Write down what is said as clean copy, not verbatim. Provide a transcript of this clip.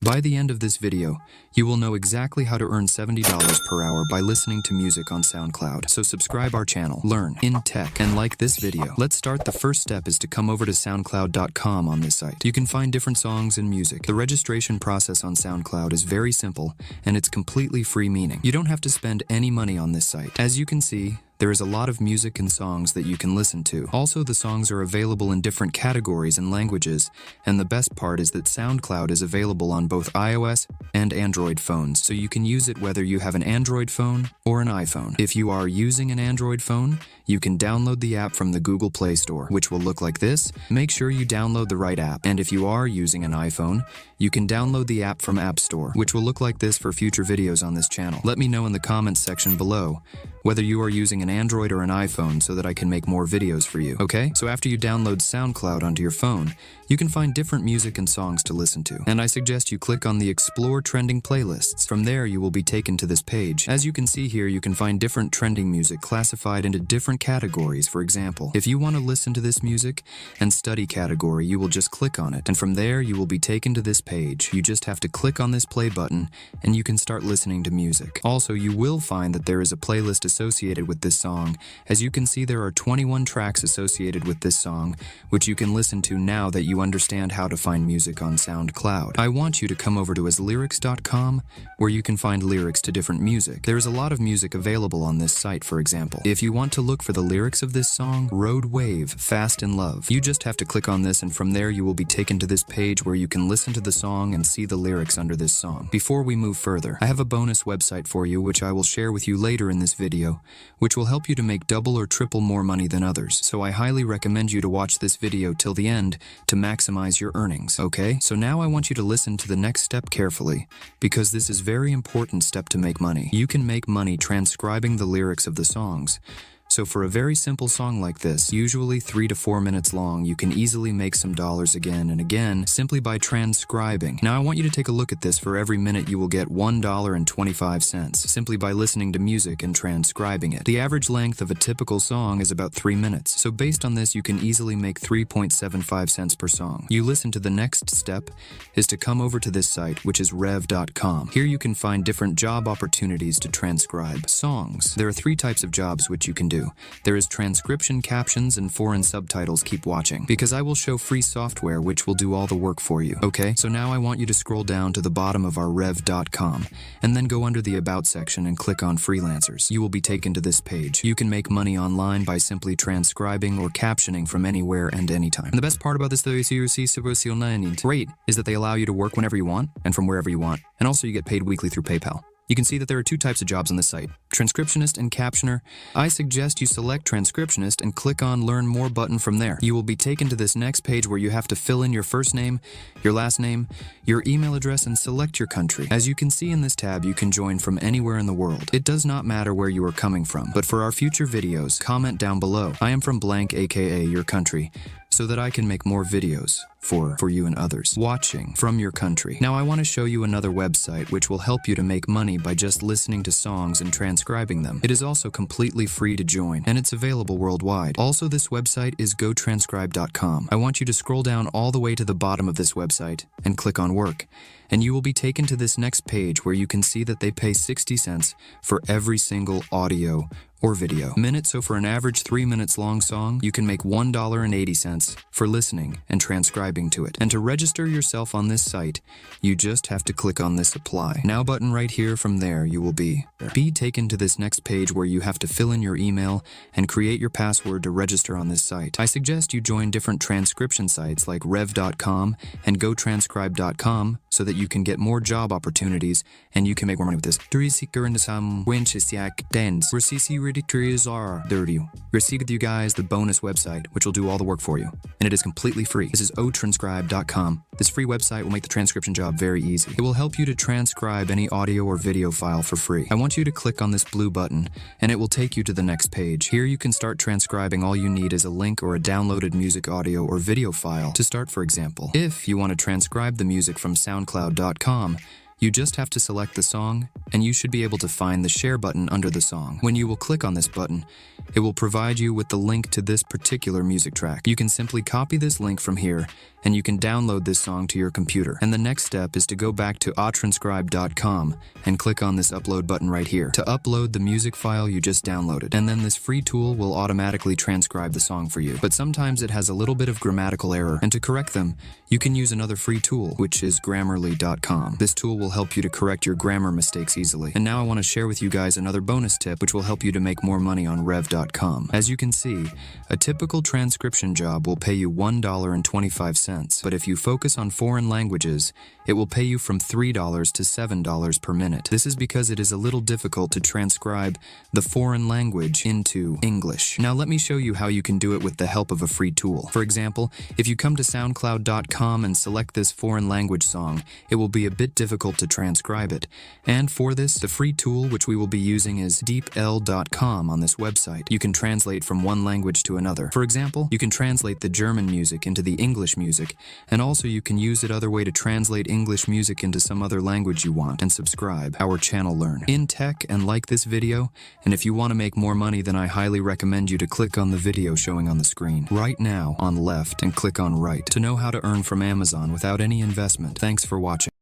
By the end of this video, you will know exactly how to earn $70 per hour by listening to music on SoundCloud. So subscribe our channel, learn in tech, and like this video. Let's start. The first step is to come over to SoundCloud.com on this site. You can find different songs and music. The registration process on SoundCloud is very simple, and it's completely free, meaning you don't have to spend any money on this site. As you can see, there is a lot of music and songs that you can listen to. Also, the songs are available in different categories and languages, and the best part is that SoundCloud is available on both iOS and Android phones, so you can use it whether you have an Android phone or an iPhone. If you are using an Android phone, you can download the app from the Google Play Store, which will look like this. Make sure you download the right app. And if you are using an iPhone, you can download the app from App Store, which will look like this for future videos on this channel. Let me know in the comments section below whether you are using an Android or an iPhone so that I can make more videos for you, okay? So after you download SoundCloud onto your phone, you can find different music and songs to listen to. And I suggest you click on the Explore Trending Playlists. From there, you will be taken to this page. As you can see here, you can find different trending music classified into different categories. For example, if you want to listen to this music and study category, you will just click on it. And from there, you will be taken to this page. You just have to click on this play button and you can start listening to music. Also, you will find that there is a playlist associated with this song. As you can see, there are 21 tracks associated with this song, which you can listen to now that you understand how to find music on SoundCloud. I want you to come over to aslyrics.com, where you can find lyrics to different music. There is a lot of music available on this site. For example, if you want to look for the lyrics of this song, Road Wave, Fast in Love, you just have to click on this, and from there you will be taken to this page where you can listen to the song and see the lyrics under this song. Before we move further, I have a bonus website for you, which I will share with you later in this video, which will help you to make double or triple more money than others. So I highly recommend you to watch this video till the end to maximize your earnings, okay? So now I want you to listen to the next step carefully, because this is very important step to make money. You can make money transcribing the lyrics of the songs. So for a very simple song like this, usually 3 to 4 minutes long, you can easily make some dollars again and again simply by transcribing. Now I want you to take a look at this. For every minute you will get $1.25 simply by listening to music and transcribing it. The average length of a typical song is about 3 minutes. So based on this, you can easily make 3.75 cents per song. You listen to the next step is to come over to this site, which is rev.com. Here you can find different job opportunities to transcribe songs. There are 3 types of jobs which you can do. There is transcription, captions, and foreign subtitles. Keep watching, because I will show free software which will do all the work for you. Okay, so now I want you to scroll down to the bottom of our rev.com and then go under the About section and click on Freelancers. You will be taken to this page. You can make money online by simply transcribing or captioning from anywhere and anytime. And the best part about this great is that they allow you to work whenever you want and from wherever you want. And also you get paid weekly through PayPal. You can see that there are 2 types of jobs on this site, transcriptionist and captioner. I suggest you select transcriptionist and click on Learn More button from there. You will be taken to this next page where you have to fill in your first name, your last name, your email address, and select your country. As you can see in this tab, you can join from anywhere in the world. It does not matter where you are coming from, but for our future videos, comment down below, I am from blank, aka your country, so that I can make more videos for you and others watching from your country. Now I want to show you another website which will help you to make money by just listening to songs and transcribing them. It is also completely free to join, and it's available worldwide. Also, this website is gotranscribe.com. I want you to scroll down all the way to the bottom of this website and click on Work, and you will be taken to this next page where you can see that they pay 60 cents for every single audio or video minute. So for an average 3 minutes long song, you can make $1.80 for listening and transcribing to it. And to register yourself on this site, you just have to click on this Apply Now button right here. From there, you will be taken to this next page where you have to fill in your email and create your password to register on this site. I suggest you join different transcription sites like rev.com and gotranscribe.com so that you can get more job opportunities and you can make more money with this. Receive you guys the bonus website, which will do all the work for you, and it is completely free. This is otranscribe.com. This free website will make the transcription job very easy. It will help you to transcribe any audio or video file for free. I want you to click on this blue button, and it will take you to the next page. Here you can start transcribing. All you need is a link or a downloaded music, audio, or video file to start. For example, if you want to transcribe the music from SoundCloud.com, You just have to select the song, and you should be able to find the share button under the song. When you will click on this button, it will provide you with the link to this particular music track. You can simply copy this link from here, and you can download this song to your computer. And the next step is to go back to atranscribe.com and click on this upload button right here to upload the music file you just downloaded. And then this free tool will automatically transcribe the song for you. But sometimes it has a little bit of grammatical error, and to correct them, you can use another free tool, which is grammarly.com. This tool will help you to correct your grammar mistakes easily. And now I want to share with you guys another bonus tip which will help you to make more money on rev.com. As you can see, a typical transcription job will pay you $1.25, but if you focus on foreign languages, it will pay you from $3 to $7 per minute. This is because it is a little difficult to transcribe the foreign language into English. Now let me show you how you can do it with the help of a free tool. For example, if you come to SoundCloud.com and select this foreign language song, it will be a bit difficult to transcribe it. And for this, the free tool which we will be using is deepl.com on this website. You can translate from one language to another. For example, you can translate the German music into the English music, and also you can use it other way to translate English music into some other language you want. And subscribe our channel Learn in Tech and like this video. And if you want to make more money, then I highly recommend you to click on the video showing on the screen right now on left and click on right to know how to earn from Amazon without any investment. Thanks for watching.